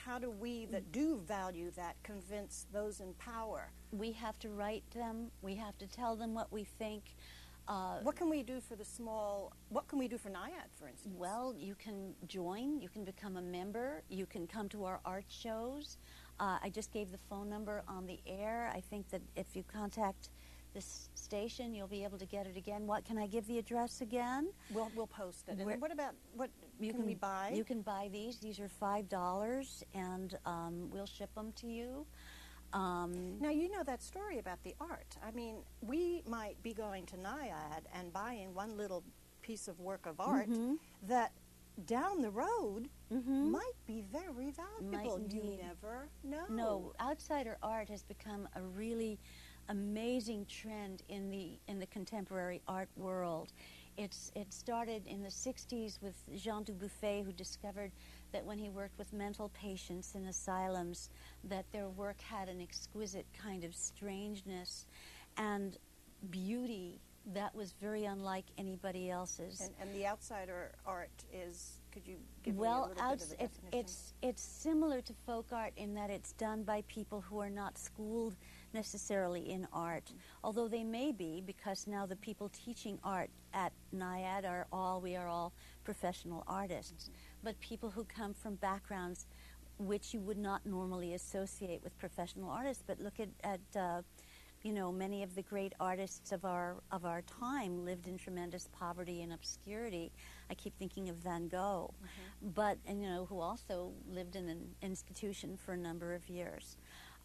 how do we that do value that convince those in power? We have to write them. We have to tell them what we think. What can we do for the small, what can we do for NIAD, for instance? Well, you can join, you can become a member, you can come to our art shows. I just gave the phone number on the air. I think that if you contact this station, you'll be able to get it again. What, can I give the address again? We'll post it. And then what about, what can we buy? You can buy these. These are $5, and we'll ship them to you. Now, you know that story about the art. I mean, we might be going to NIAD and buying one little piece of work of art that down the road might be very valuable. You never know. No, outsider art has become a really amazing trend in the contemporary art world. It started in the 60s with Jean Dubuffet, who discovered that when he worked with mental patients in asylums, that their work had an exquisite kind of strangeness and beauty that was very unlike anybody else's. And the outsider art is, could you give me a little bit of a definition? It's similar to folk art in that it's done by people who are not schooled necessarily in art, although they may be, because now the people teaching art at NIAD we are all professional artists, but people who come from backgrounds which you would not normally associate with professional artists. But look at you know, many of the great artists of our time lived in tremendous poverty and obscurity. I keep thinking of Van Gogh, but and you know, who also lived in an institution for a number of years.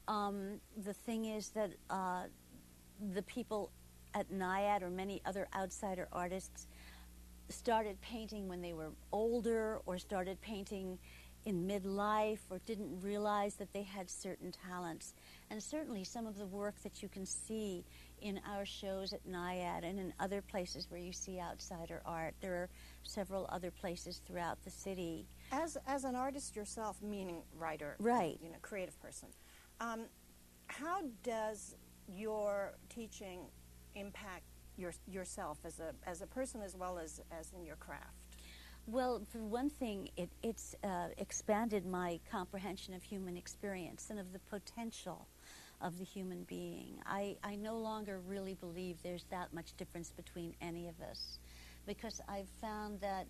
The thing is that the people at NIAD or many other outsider artists started painting when they were older, or started painting in midlife, or didn't realize that they had certain talents. And certainly some of the work that you can see in our shows at NIAD and in other places where you see outsider art, there are several other places throughout the city. As an artist yourself, meaning writer, right, you know, creative person, how does your teaching impact yourself as a person as well as in your craft? Well, for one thing, it's expanded my comprehension of human experience and of the potential of the human being. I no longer really believe there's that much difference between any of us, because I've found that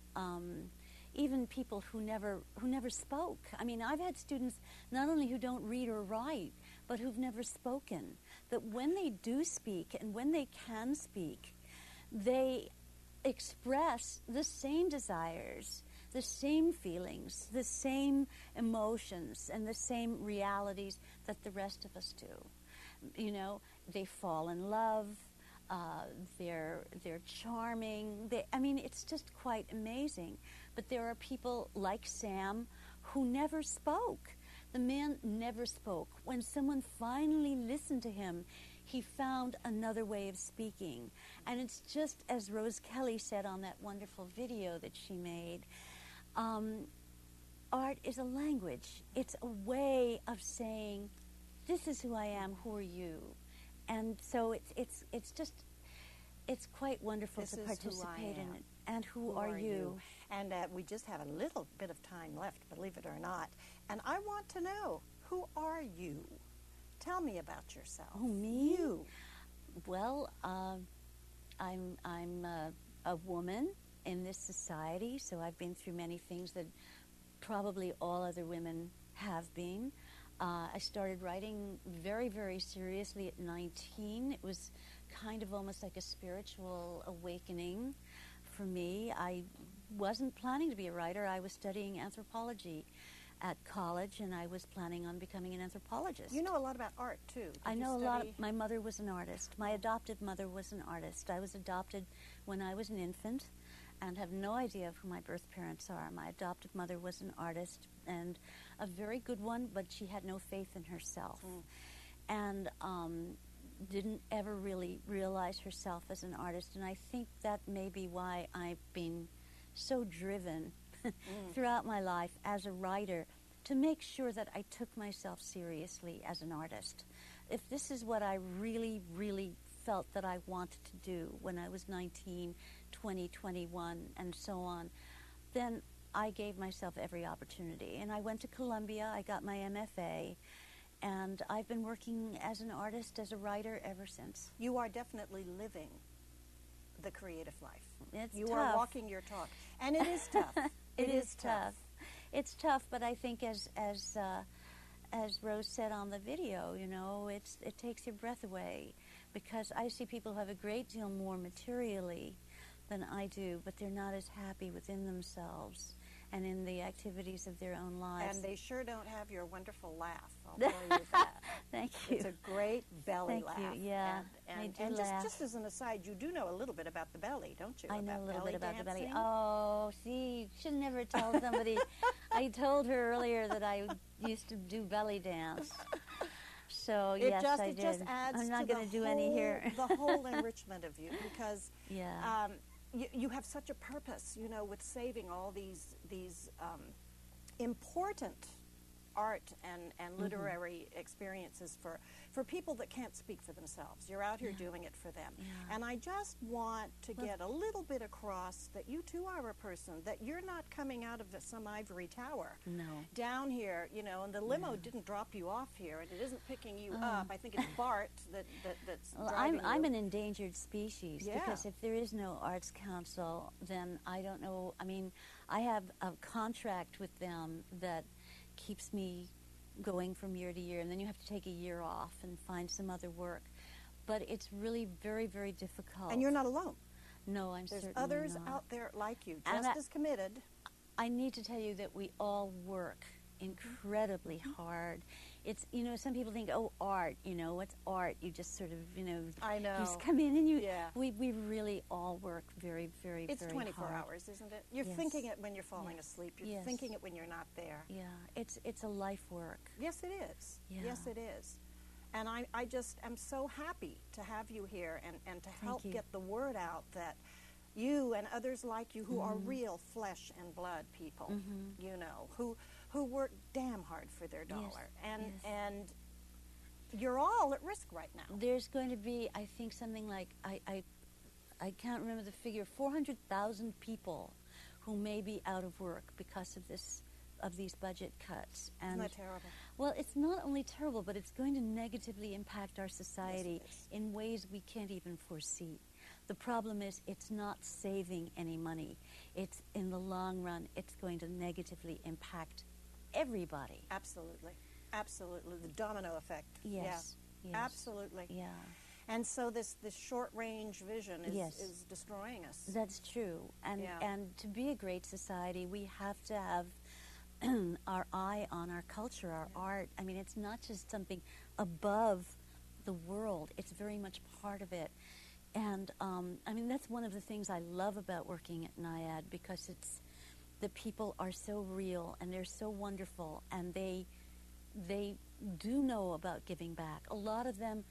even people who never spoke. I mean, I've had students not only who don't read or write, but who've never spoken, that when they do speak and when they can speak, they express the same desires, the same feelings, the same emotions, and the same realities that the rest of us do. You know, they fall in love, they're charming. I mean, it's just quite amazing. But there are people like Sam who never spoke. The man never spoke. When someone finally listened to him, he found another way of speaking. And it's just as Rose Kelly said on that wonderful video that she made, art is a language. It's a way of saying, this is who I am, who are you? And so it's quite wonderful to participate in it. And who are you? And we just have a little bit of time left, believe it or not. And I want to know, who are you? Tell me about yourself. Oh, me? You. Well, I'm a woman in this society, so I've been through many things that probably all other women have been. I started writing very, very seriously at 19. It was kind of almost like a spiritual awakening for me. I wasn't planning to be a writer. I was studying anthropology at college, and I was planning on becoming an anthropologist. You know a lot about art, too. I know a lot. My mother was an artist. My adopted mother was an artist. I was adopted when I was an infant and have no idea of who my birth parents are. My adopted mother was an artist, and a very good one, but she had no faith in herself. And didn't ever really realize herself as an artist. And I think that may be why I've been so driven throughout my life as a writer to make sure that I took myself seriously as an artist. If this is what I really, really felt that I wanted to do when I was 19, 20, 21, and so on, then I gave myself every opportunity. And I went to Columbia, I got my MFA, and I've been working as an artist, as a writer ever since. You are definitely living the creative life. It's you tough. are walking your talk. And it is tough. It is tough. It's tough, but I think as Rose said on the video, you know, it takes your breath away, because I see people who have a great deal more materially than I do, but they're not as happy within themselves and in the activities of their own lives. And they sure don't have your wonderful laugh, I'll tell you that. Thank you. It's a great belly laugh. Thank you, yeah. And just as an aside, you do know a little bit about the belly, don't you? I know a little bit about the belly. dancing? Oh, see, you should never tell somebody. I told her earlier that I used to do belly dance. So, yes, I did. It just adds I'm not to going to do any here. the whole enrichment of you, because yeah. You have such a purpose, you know, with saving all these important art and literary experiences for people that can't speak for themselves. You're out here doing it for them. Yeah. And I just want to get a little bit across that you too are a person, that you're not coming out of some ivory tower. No. Down here, you know, and the limo didn't drop you off here, and it isn't picking you up. I think it's Bart that's driving I'm you. an endangered species, because if there is no Arts Council, then I don't know. I mean, I have a contract with them that keeps me going from year to year, and then you have to take a year off and find some other work. But it's really very, very difficult. And you're not alone. No, I'm There's certainly others not. out there like you, And just as committed. I need to tell you that we all work incredibly hard. It's, you know, some people think, oh, art, you know, what's art? You just sort of, you know, I know. You just come in and you, Yeah. we really all work very, very, It's very 24 hard. hours, isn't it? You're Yes. thinking it when you're falling Yes. asleep. You're Yes. thinking it when you're not there. Yeah, it's a life work. Yes, it is. Yeah. Yes, it is. And I just am so happy to have you here and to help you. get the word out that you and others like you who are real flesh and blood people, you know, who work damn hard for their dollar. And you're all at risk right now. There's going to be, I think, something like, I can't remember the figure, 400,000 people who may be out of work because of these budget cuts. And Isn't that terrible? well, it's not only terrible, but it's going to negatively impact our society Yes, it is. in ways we can't even foresee. The problem is it's not saving any money. It's, in the long run, it's going to negatively impact everybody. Absolutely. Absolutely. The domino effect. Yes. Yeah. Yes. Absolutely. Yeah. And so this short-range vision Yes. is destroying us. That's true. And Yeah. and to be a great society, we have to have our eye on our culture, our art. I mean, it's not just something above the world. It's very much part of it. And I mean, that's one of the things I love about working at NIAD, because it's the people are so real and they're so wonderful, and they do know about giving back. A lot of them,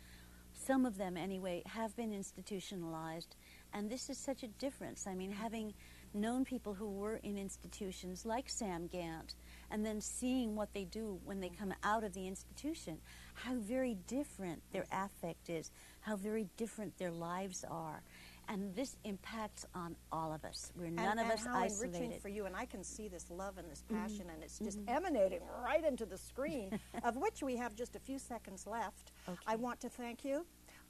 some of them anyway, have been institutionalized, and this is such a difference. I mean, having known people who were in institutions like Sam Gant, and then seeing what they do when they come out of the institution, how very different their affect is, how very different their lives are. And this impacts on all of us. We're none of us how isolated. enriching for you, and I can see this love and this passion, and it's just emanating right into the screen, of which we have just a few seconds left. Okay. I want to thank you.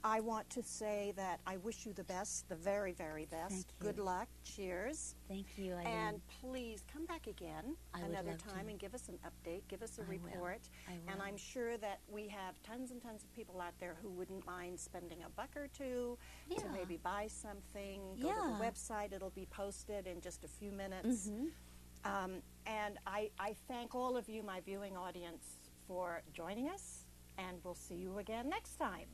I want to say that I wish you the best, the very, very best. Thank you. Good luck. Cheers. Thank you, Eileen. And please come back again I would another love time to. and give us an update, give us a I will. report. I And will. I'm sure that we have tons and tons of people out there who wouldn't mind spending a buck or two to Yeah. maybe buy something. Go to Yeah. the website. It'll be posted in just a few minutes. And I thank all of you, my viewing audience, for joining us, and we'll see you again next time.